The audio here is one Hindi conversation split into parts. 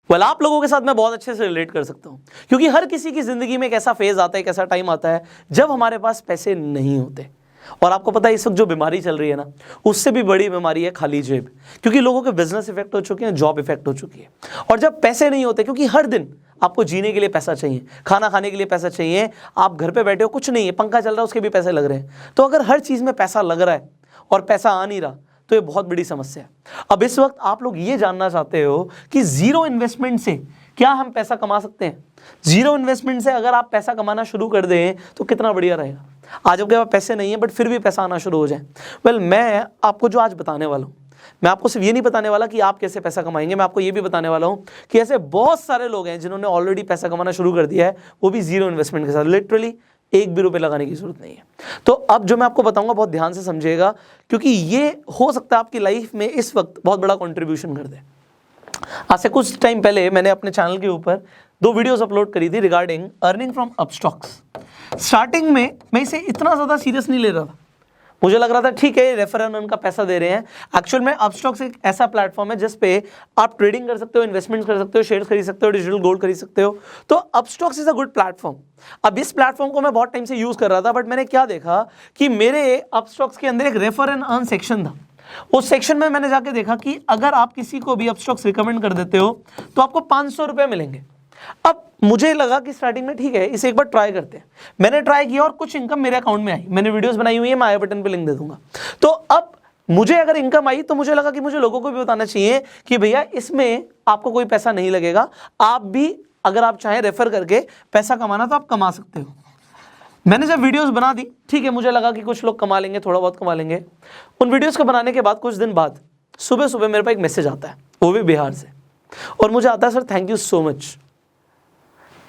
आप लोगों के साथ मैं बहुत अच्छे से रिलेट कर सकता हूं, क्योंकि हर किसी की जिंदगी में एक ऐसा फेज आता है, एक ऐसा टाइम आता है जब हमारे पास पैसे नहीं होते। और आपको पता है इस वक्त जो बीमारी चल रही है ना, उससे भी बड़ी बीमारी है खाली जेब, क्योंकि लोगों के बिजनेस इफेक्ट हो चुके हैं, जॉब इफेक्ट हो चुकी है। और जब पैसे नहीं होते, क्योंकि हर दिन आपको जीने के लिए पैसा चाहिए, खाना खाने के लिए पैसा चाहिए, आप घर पे बैठे हो, कुछ नहीं है, पंखा चल रहा है, उसके भी पैसे लग रहे हैं। तो अगर हर चीज में पैसा लग रहा है और पैसा आ नहीं रहा, तो ये बहुत बड़ी समस्या है। अब इस वक्त आप लोग ये जानना चाहते हो कि जीरो इन्वेस्टमेंट से क्या हम पैसा कमा सकते हैं। जीरो इन्वेस्टमेंट से अगर आप पैसा कमाना शुरू कर दें तो कितना बढ़िया रहेगा। आज आपके पास पैसे नहीं है बट फिर भी पैसा आना शुरू हो जाए। मैं आपको जो आज बताने वाला हूं, मैं आपको सिर्फ ये नहीं बताने वाला कि आप कैसे पैसा कमाएंगे, मैं आपको ये भी बताने वाला हूं कि ऐसे बहुत सारे लोग हैं जिन्होंने ऑलरेडी पैसा कमाना शुरू कर दिया है, वो भी जीरो इन्वेस्टमेंट के साथ। लिटरली एक भी रुपए लगाने की जरूरत नहीं है। तो अब जो मैं आपको बताऊंगा बहुत ध्यान से समझिएगा, क्योंकि ये हो सकता है आपकी लाइफ में इस वक्त बहुत बड़ा कंट्रीब्यूशन कर दे। आज से कुछ टाइम पहले मैंने अपने चैनल के ऊपर 2 वीडियोस अपलोड करी थी regarding earning from Upstox. Starting में मैं इसे इतना ज़्यादा सीरियस नहीं ले रहा था, मुझे लग रहा था ठीक है रेफर एंड अर्न का पैसा दे रहे हैं। एक्चुअल में अपस्टॉक्स एक ऐसा प्लेटफॉर्म है जिस पे आप ट्रेडिंग कर सकते हो, इन्वेस्टमेंट कर सकते हो, शेयर्स खरीद सकते हो, डिजिटल गोल्ड खरीद सकते हो। तो Upstox is a good platform. अब इस प्लेटफॉर्म को मैं बहुत टाइम से यूज कर रहा था, बट मैंने क्या देखा कि मेरे अपस्टॉक्स के अंदर एक रेफर एंड अर्न सेक्शन था। उस सेक्शन में मैंने जाके देखा कि अगर आप किसी को भी अपस्टॉक्स रिकमेंड कर देते हो तो आपको 500 रुपये मिलेंगे। अब मुझे लगा कि स्टार्टिंग में ठीक है, इसे एक बार ट्राई करते हैं। मैंने ट्राई किया और कुछ इनकम मेरे अकाउंट में आई। मैंने वीडियोस बनाई हुई है, मैं आई बटन पे लिंक दे दूंगा। तो अब मुझे अगर इनकम आई तो मुझे लगा कि मुझे लोगों को भी बताना चाहिए कि भैया इसमें आपको कोई पैसा नहीं लगेगा, आप भी अगर आप चाहें रेफर करके पैसा कमाना तो आप कमा सकते हो। मैंने जब वीडियोस बना दी, ठीक है, मुझे लगा कि कुछ लोग कमा लेंगे, थोड़ा बहुत कमा लेंगे। उन वीडियोस को बनाने के बाद कुछ दिन बाद सुबह सुबह मेरे पास एक मैसेज आता है, वो भी बिहार से, और मुझे आता है sir thank you so much.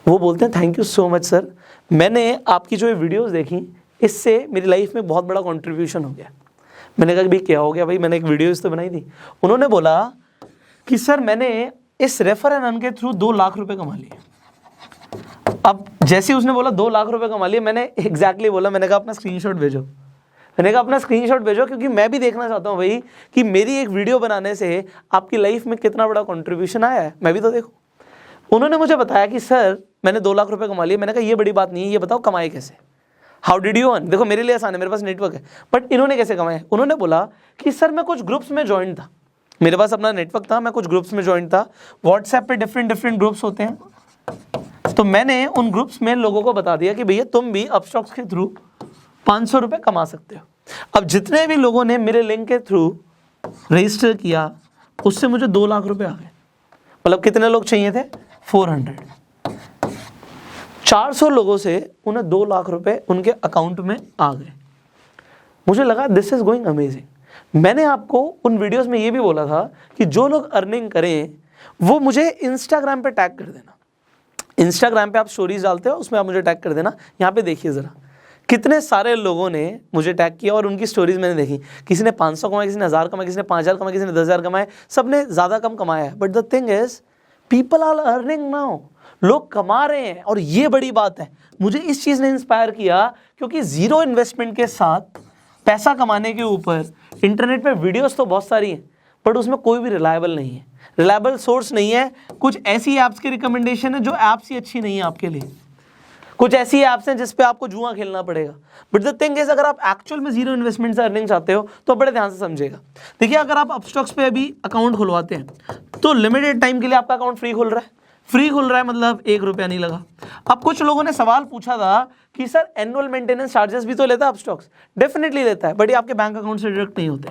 वो बोलते हैं thank you so much sir, मैंने आपकी जो ये वीडियोस देखी इससे मेरी लाइफ में बहुत बड़ा कंट्रीब्यूशन हो गया। मैंने कहा भाई क्या हो गया भाई, मैंने एक वीडियोस तो बनाई थी। उन्होंने बोला कि सर मैंने इस रेफर एंड अर्न के थ्रू 2 लाख रुपए कमा लिए। अब जैसे ही उसने बोला 2 लाख रुपए कमा लिए, मैंने एग्जैक्टली बोला, मैंने कहा अपना स्क्रीनशॉट भेजो। मैंने कहा अपना स्क्रीनशॉट भेजो, क्योंकि मैं भी देखना चाहता हूँ भाई कि मेरी एक वीडियो बनाने से आपकी लाइफ में कितना बड़ा कंट्रीब्यूशन आया है, मैं भी तो देखूँ। उन्होंने मुझे बताया कि सर मैंने 2 लाख रुपए कमा लिए। मैंने कहा ये बड़ी बात नहीं है, ये बताओ कमाए कैसे, हाउ डिड यू अर्न। देखो मेरे लिए आसान है, मेरे पास नेटवर्क है, बट इन्होंने कैसे कमाए। उन्होंने बोला कि सर मैं कुछ ग्रुप्स में ज्वाइन था, मेरे पास अपना नेटवर्क था, मैं कुछ ग्रुप्स में ज्वाइन था। व्हाट्सएप पे डिफरेंट ग्रुप्स होते हैं, तो मैंने उन ग्रुप्स में लोगों को बता दिया कि भैया तुम भी अपस्टॉक्स के थ्रू 500 रुपये कमा सकते हो। अब जितने भी लोगों ने मेरे लिंक के थ्रू रजिस्टर किया उससे मुझे 2 लाख रुपए आ गए। मतलब कितने लोग चाहिए थे, 400। 400 लोगों से उन्हें 2 लाख रुपए उनके अकाउंट में आ गए। मुझे लगा दिस इज गोइंग अमेजिंग। मैंने आपको उन वीडियोस में ये भी बोला था कि जो लोग अर्निंग करें वो मुझे इंस्टाग्राम पे टैग कर देना। इंस्टाग्राम पे आप स्टोरीज डालते हो, उसमें आप मुझे टैग कर देना। यहाँ पे देखिए ज़रा कितने सारे लोगों ने मुझे टैग किया और उनकी स्टोरीज मैंने देखी। किसी ने 500 कमाए, किसी ने 1000 कमाए, किसी ने 5000 कमाए, किसी ने 10,000 कमाए, सब ने ज़्यादा कम कमाया है। But the thing is people are earning now, लोग कमा रहे हैं। और ये बड़ी बात है, मुझे इस चीज़ ने इंस्पायर किया क्योंकि जीरो इन्वेस्टमेंट के साथ पैसा कमाने के ऊपर इंटरनेट पे वीडियोस तो बहुत सारी हैं, बट उसमें कोई भी रिलायबल नहीं है, रिलायबल सोर्स नहीं है। कुछ ऐसी ऐप्स की रिकमेंडेशन है जो ऐप्स ही अच्छी नहीं है आपके लिए, कुछ ऐसी ऐप्स हैं जिस पे आपको जुआ खेलना पड़ेगा। बट द थिंग इज अगर आप एक्चुअल में जीरो इन्वेस्टमेंट से अर्निंग चाहते हो तो बड़े ध्यान से समझिएगा। देखिए अगर आप अपस्टॉक्स पे अभी अकाउंट खुलवाते हैं तो लिमिटेड टाइम के लिए आपका अकाउंट फ्री खुल रहा है। फ्री खुल रहा है मतलब 1 रुपया नहीं लगा। अब कुछ लोगों ने सवाल पूछा था कि सर एनुअल मेंटेनेंस चार्जेस भी तो लेता है अपस्टॉक्स। डेफिनेटली लेता है, बट ये आपके बैंक अकाउंट से डिडक्ट नहीं होते,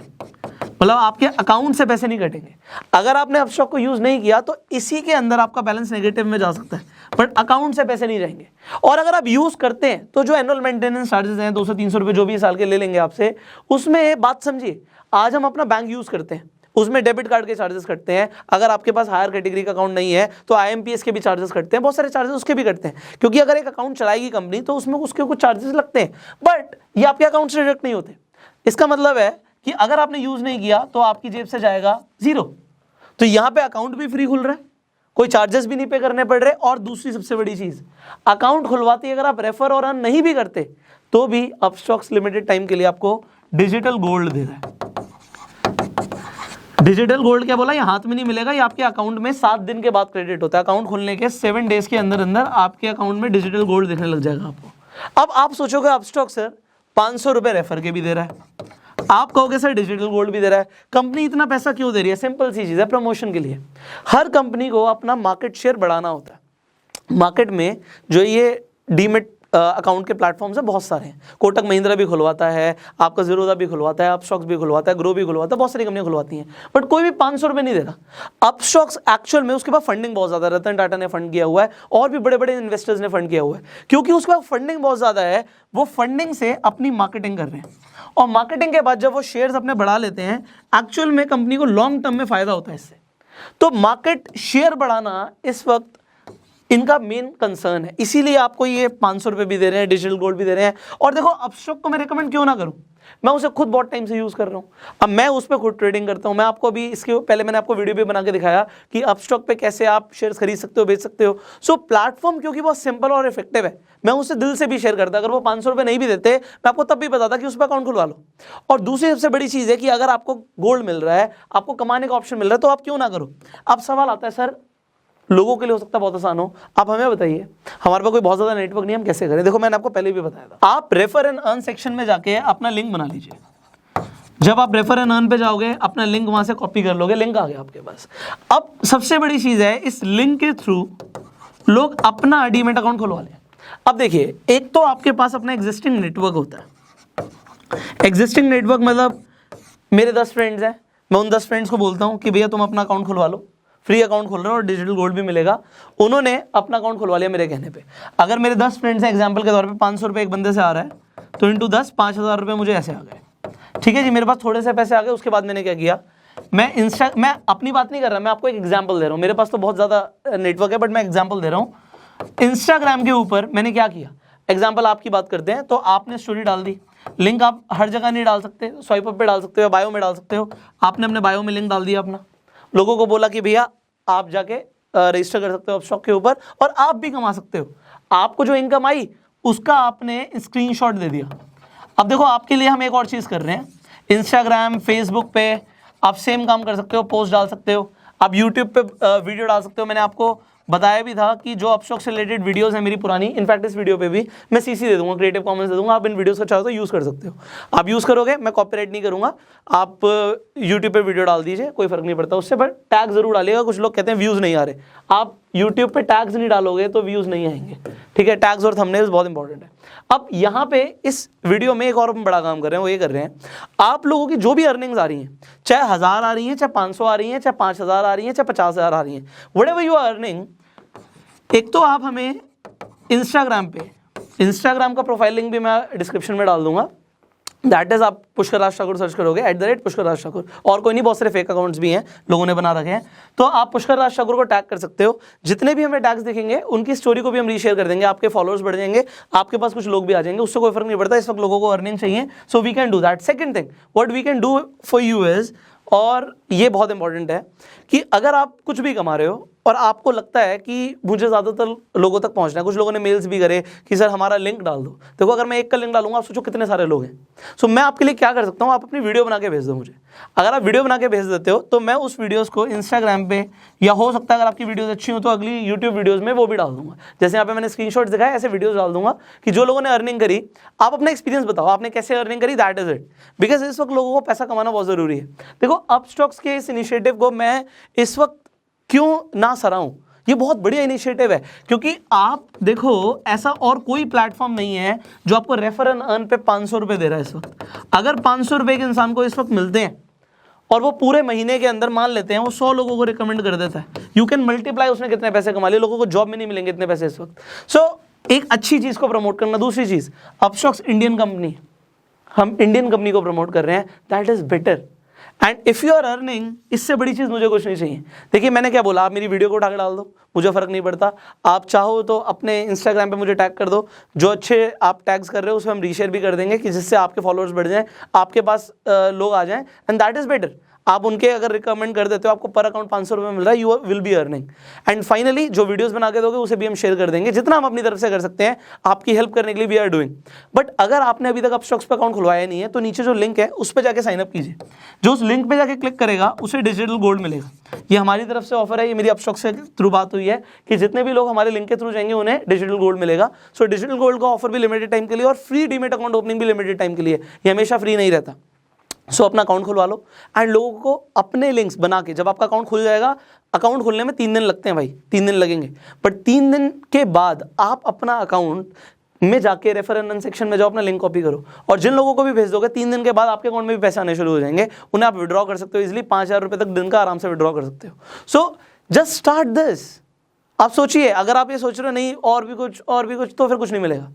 मतलब आपके अकाउंट से पैसे नहीं कटेंगे। अगर आपने अपस्टॉक को यूज नहीं किया तो इसी के अंदर आपका बैलेंस नेगेटिव में जा सकता है, बट अकाउंट से पैसे नहीं रहेंगे। और अगर आप यूज करते हैं तो जो एनुअल मेंटेनेंस चार्जेस हैं 200-300 रुपए जो भी साल के ले लेंगे आपसे, उसमें बात समझिए, आज हम अपना बैंक यूज करते हैं उसमें डेबिट कार्ड के चार्जेस कटते हैं। अगर आपके पास हायर कैटेगरी का अकाउंट नहीं है तो IMPS के भी चार्जेस कटते हैं, बहुत सारे चार्जेस उसके भी कटते हैं, क्योंकि अगर एक अकाउंट चलाएगी कंपनी तो उसमें उसके कुछ चार्जेस लगते हैं, बट ये आपके अकाउंट से डिडक्ट नहीं होते। इसका मतलब है कि अगर आपने यूज नहीं किया तो आपकी जेब से जाएगा 0। तो यहाँ पे अकाउंट भी फ्री खुल रहा है, कोई चार्जेस भी नहीं पे करने पड़ रहे। और दूसरी सबसे बड़ी चीज, अकाउंट खुलवाते अगर आप रेफर और अर्न नहीं भी करते तो भी अपस्टॉक्स लिमिटेड टाइम के लिए आपको डिजिटल गोल्ड दे रहा है। डिजिटल गोल्ड क्या बोला, ये हाथ में नहीं मिलेगा, ये आपके अकाउंट में 7 दिन के बाद क्रेडिट होता है। अकाउंट खोलने के 7 डेज के अंदर अंदर आपके अकाउंट में डिजिटल गोल्ड दिखने लग जाएगा आपको। अब आप सोचोगे अपस्टॉक सर 500 रुपये रेफर के भी दे रहा है, आप कहोगे सर डिजिटल गोल्ड भी दे रहा है, कंपनी इतना पैसा क्यों दे रही है? सिंपल सी चीज़ है, प्रमोशन के लिए। हर कंपनी को अपना मार्केट शेयर बढ़ाना होता है। मार्केट में जो ये डीमेट अकाउंट के प्लेटफॉर्म्स हैं बहुत सारे हैं, कोटक महिंद्रा भी खुलवाता है, आपका ज़ीरोधा भी खुलवाता है, अपस्टॉक्स भी खुलवाता है, ग्रो भी खुलवाता है, बहुत सारी कंपनियां खुलवाती हैं, बट कोई भी 500 रुपये नहीं दे रहा। अपस्टॉक्स एक्चुअल में उसके पास फंडिंग बहुत ज़्यादा है, रतन टाटा ने फंड किया हुआ है और भी बड़े बड़े इन्वेस्टर्स ने फंड किया हुआ है, क्योंकि उसके पास फंडिंग बहुत ज़्यादा है, वो फंडिंग से अपनी मार्केटिंग कर रहे हैं, और मार्केटिंग के बाद जब वो शेयर्स अपने बढ़ा लेते हैं, एक्चुअल में कंपनी को लॉन्ग टर्म में फायदा होता है इससे। तो मार्केट शेयर बढ़ाना इस वक्त इनका मेन कंसर्न है, इसीलिए आपको ये 500 रुपये भी दे रहे हैं, डिजिटल गोल्ड भी दे रहे हैं। और देखो अपस्टॉक को मैं रिकमेंड क्यों ना करूं, मैं उसे खुद बहुत टाइम से यूज़ कर रहा हूं, अब मैं उस पर खुद ट्रेडिंग करता हूं। मैं आपको अभी इसके पहले मैंने आपको वीडियो भी बना के दिखाया कि अपस्टॉक पे कैसे आप शेयर्स खरीद सकते हो, बेच सकते हो। सो प्लेटफॉर्म क्योंकि बहुत सिंपल और इफेक्टिव है, मैं उसे दिल से भी शेयर करता। अगर वो 500 रुपये नहीं भी देते, मैं आपको तब भी बताता कि उस पर अकाउंट खुलवा लो। और दूसरी सबसे बड़ी चीज़ है कि अगर आपको गोल्ड मिल रहा है, आपको कमाने का ऑप्शन मिल रहा है, तो आप क्यों ना करो। अब सवाल आता है सर लोगों के लिए हो सकता है बहुत आसान हो, आप हमें बताइए, हमारे पास कोई बहुत ज़्यादा नेटवर्क नहीं, हम कैसे करें? देखो मैंने आपको पहले भी बताया था, आप रेफर एंड अर्न सेक्शन में जाके अपना लिंक बना लीजिए। जब आप रेफर एंड अर्न पे जाओगे, अपना लिंक वहां से कॉपी कर लोगे, लिंक आ गया आपके पास। अब सबसे बड़ी चीज़ है, इस लिंक के थ्रू लोग अपना डीमैट अकाउंट खुलवा लें। अब देखिए, एक तो आपके पास अपना एग्जिस्टिंग नेटवर्क होता है। एग्जिस्टिंग नेटवर्क मतलब मेरे 10 फ्रेंड्स हैं, मैं उन 10 फ्रेंड्स को बोलता हूँ कि भैया तुम अपना अकाउंट खुलवा लो, फ्री अकाउंट खोल रहे हो और डिजिटल गोल्ड भी मिलेगा। उन्होंने अपना अकाउंट खुलवा लिया मेरे कहने पे। अगर मेरे 10 फ्रेंड्स हैं, एग्जांपल के तौर पे 500 रुपये एक बंदे से आ रहा है, तो इंटू 10 5,000 रुपये मुझे ऐसे आ गए। ठीक है जी, मेरे पास थोड़े से पैसे आ गए। उसके बाद मैंने क्या किया, मैं अपनी बात नहीं कर रहा, मैं आपको एक एग्जाम्पल दे रहा हूँ। मेरे पास तो बहुत ज़्यादा नेटवर्क है, बट मैं एग्जाम्पल दे रहा हूँ। इंस्टाग्राम के ऊपर मैंने क्या किया, एग्जाम्पल आपकी बात करते हैं, तो आपने स्टोरी डाल दी, लिंक आप हर जगह नहीं डाल सकते, स्वाइप अप पे डाल सकते हो, बायो में डाल सकते हो। आपने अपने बायो में लिंक डाल दिया अपना, लोगों को बोला कि भैया आप जाके रजिस्टर कर सकते हो अपस्टॉक के ऊपर और आप भी कमा सकते हो। आपको जो इनकम आई उसका आपने स्क्रीनशॉट दे दिया। अब देखो आपके लिए हम एक और चीज़ कर रहे हैं, इंस्टाग्राम फेसबुक पे आप सेम काम कर सकते हो, पोस्ट डाल सकते हो, आप यूट्यूब पे वीडियो डाल सकते हो। मैंने आपको बताया भी था कि जो अपस्टॉक से रिलेटेड वीडियोस हैं मेरी पुरानी, इनफैक्ट इस वीडियो पे भी मैं सीसी दे दूंगा, क्रिएटिव कॉमन्स दे दूंगा, आप इन वीडियोस को चाहो तो यूज़ कर सकते हो। आप यूज़ करोगे, मैं कॉपीराइट नहीं करूंगा, आप यूट्यूब पे वीडियो डाल दीजिए, कोई फर्क नहीं पड़ता उससे, बट टैग जरूर डालिएगा। कुछ लोग कहते हैं व्यूज़ नहीं आ रहे, आप यूट्यूब पे टैग्स नहीं डालोगे तो व्यूज़ नहीं आएंगे। ठीक है, टैग्स और थंबनेल्स बहुत इंपॉर्टेंट है। अब यहाँ पे इस वीडियो में एक और हम बड़ा काम कर रहे हैं, वो ये कर रहे हैं, आप लोगों की जो भी अर्निंग्स आ रही हैं, चाहे 1000 आ रही हैं, चाहे 500 आ रही हैं, चाहे 5000 आ रही हैं, चाहे 50,000 आ रही हैं, व्हाटएवर यू आर अर्निंग, एक तो आप हमें इंस्टाग्राम पे, इंस्टाग्राम का प्रोफाइल लिंक भी मैं डिस्क्रिप्शन में डाल दूंगा, दैट इज आप पुष्कर राज ठाकुर सर्च करोगे, @पुष्कर राज ठाकुर, और कोई नहीं, बहुत सारे फेक अकाउंट्स भी हैं लोगों ने बना रखे हैं, तो आप पुष्कर राज ठाकुर को टैग कर सकते हो। जितने भी हमें टैग्स दिखेंगे उनकी स्टोरी को भी हम रीशेयर कर देंगे, आपके फॉलोअर्स बढ़ जाएंगे, आपके पास कुछ लोग भी आ जाएंगे, उससे कोई फर्क नहीं पड़ता। इस वक्त लोगों को अर्निंग चाहिए, so we can do that. Second thing what we can do for you is, और ये बहुत इंपॉर्टेंट है, कि अगर आप कुछ भी कमा रहे हो और आपको लगता है कि मुझे ज़्यादातर लोगों तक पहुंचना है, कुछ लोगों ने मेल्स भी करे कि सर हमारा लिंक डाल दो। देखो अगर मैं एक का लिंक डालूंगा, आप सोचो कितने सारे लोग हैं। सो मैं आपके लिए क्या कर सकता हूँ, आप अपनी वीडियो बना के भेज दो मुझे। अगर आप वीडियो बना के भेज देते हो तो मैं उस वीडियोज़ को इंस्टाग्राम पे, या हो सकता है अगर आपकी वीडियोज़ अच्छी हो तो अगली यूट्यूब वीडियोज़ में वो भी डाल दूंगा। जैसे यहाँ पे मैंने स्क्रीनशॉट दिखाया, ऐसे वीडियोज़ डाल दूंगा कि जो लोगों ने अर्निंग करी, आप अपना एक्सपीरियंस बताओ, आपने कैसे अर्निंग करी, दैट इज इट। बिकॉज इस वक्त लोगों को पैसा कमाना बहुत ज़रूरी है। देखो अपस्टॉक्स के इस इनिशिएटिव को मैं इस वक्त क्यों ना सराहूं, ये बहुत बढ़िया इनिशिएटिव है, क्योंकि आप देखो ऐसा और कोई प्लेटफॉर्म नहीं है जो आपको रेफर एंड अर्न पे 500 रुपये दे रहा है इस वक्त। अगर 500 रुपये के इंसान को इस वक्त मिलते हैं और वो पूरे महीने के अंदर मान लेते हैं वो 100 लोगों को रिकमेंड कर देता है, यू कैन मल्टीप्लाई उसने कितने पैसे कमा लिए। लोगों को जॉब में नहीं मिलेंगे इतने पैसे इस वक्त। सो एक अच्छी चीज़ को प्रमोट करना। दूसरी चीज़, अपस्टॉक्स इंडियन कंपनी, हम इंडियन कंपनी को प्रमोट कर रहे हैं, that is better. And if you are earning, इससे बड़ी चीज़ मुझे कुछ नहीं चाहिए। देखिए मैंने क्या बोला, आप मेरी वीडियो को उठा के डाल दो, मुझे फ़र्क नहीं पड़ता। आप चाहो तो अपने इंस्टाग्राम पे मुझे टैग कर दो, जो अच्छे आप टैग्स कर रहे हो उसमें हम रीशेयर भी कर देंगे कि जिससे आपके फॉलोअर्स बढ़ जाएं, आपके पास लोग आ जाएं, एंड दैट इज़ बेटर। आप उनके अगर रिकमेंड कर देते हो, आपको पर अकाउंट 500 रुपये मिल रहा है, you will be earning. And finally जो वीडियोस बना के दोगे उसे भी हम शेयर कर देंगे, जितना हम अपनी तरफ से कर सकते हैं आपकी हेल्प करने के लिए वी आर डूइंग। बट अगर आपने अभी तक अपस्टॉक्स पे अकाउंट खुलवाया नहीं है तो नीचे जो लिंक है उस पर जाके साइन अप कीजिए। जो उस लिंक पे जाके क्लिक करेगा उसे डिजिटल गोल्ड मिलेगा। ये हमारी तरफ से ऑफर है, ये मेरी अपस्टॉक्स के थ्रू बात हुई है कि जितने भी लोग हमारे लिंक के थ्रू जाएंगे उन्हें डिजिटल गोल्ड मिलेगा। सो डिजिटल गोल्ड का ऑफर भी लिमिटेड टाइम के लिए और फ्री डीमेट अकाउंट ओपनिंग भी लिमिटेड टाइम के लिए, ये हमेशा फ्री नहीं रहता। सो अपना अकाउंट खुलवा लो एंड लोगों को अपने लिंक्स बना के, जब आपका अकाउंट खुल जाएगा, अकाउंट खुलने में 3 दिन लगते हैं भाई, 3 दिन लगेंगे, बट 3 दिन के बाद आप अपना अकाउंट में जाके रेफर एंड अर्न सेक्शन में जाओ, अपना लिंक कॉपी करो और जिन लोगों को भी भेज दोगे 3 दिन के बाद आपके अकाउंट में भी पैसे आने शुरू हो जाएंगे, उन्हें आप विड्रॉ कर सकते हो इजिली, 5,000 रुपये तक दिन का आराम से विड्रॉ कर सकते हो। So just start this. आप सोचिए, अगर आप ये सोच रहे हो नहीं और भी कुछ तो फिर कुछ नहीं मिलेगा।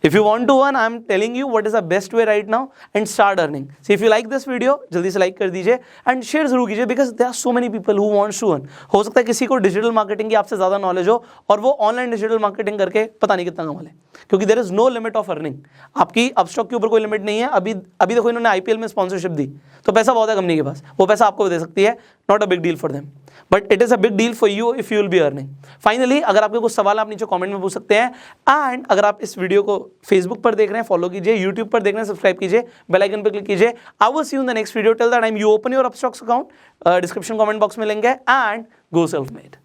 If you want to earn, I am telling you what is the best way right now and start earning. So if you like this video, जल्दी से like कर दीजिए and share जरूर कीजिए because there are so many people who want to earn. हो सकता है किसी को डिजिटल मार्केटिंग की आपसे ज़्यादा नॉलेज हो और वो ऑनलाइन डिजिटल मार्केटिंग करके पता नहीं कितना कमा ले, क्योंकि there is no limit of earning. आपकी अपस्टॉक के ऊपर कोई लिमिट नहीं है। अभी देखो इन्होंने IPL में स्पॉन्सरशिप दी तो पैसा बहुत है कंपनी के पास, वो पैसा आपको दे सकती है, not a big deal for them, but it is a big deal for you if you will be earning. Finally अगर आपके कुछ सवाल आप नीचे कमेंट में पूछ सकते हैं एंड अगर आप इस वीडियो को फेसबुक पर देख रहे हैं फॉलो कीजिए, यूट्यूब पर देख रहे हैं सब्सक्राइब कीजिए, बेल आइकन पर क्लिक कीजिए। I will see you in the next video. Till that time you open your Upstox account, description comment box में लिंक है एंड गो सेल्फ मेड।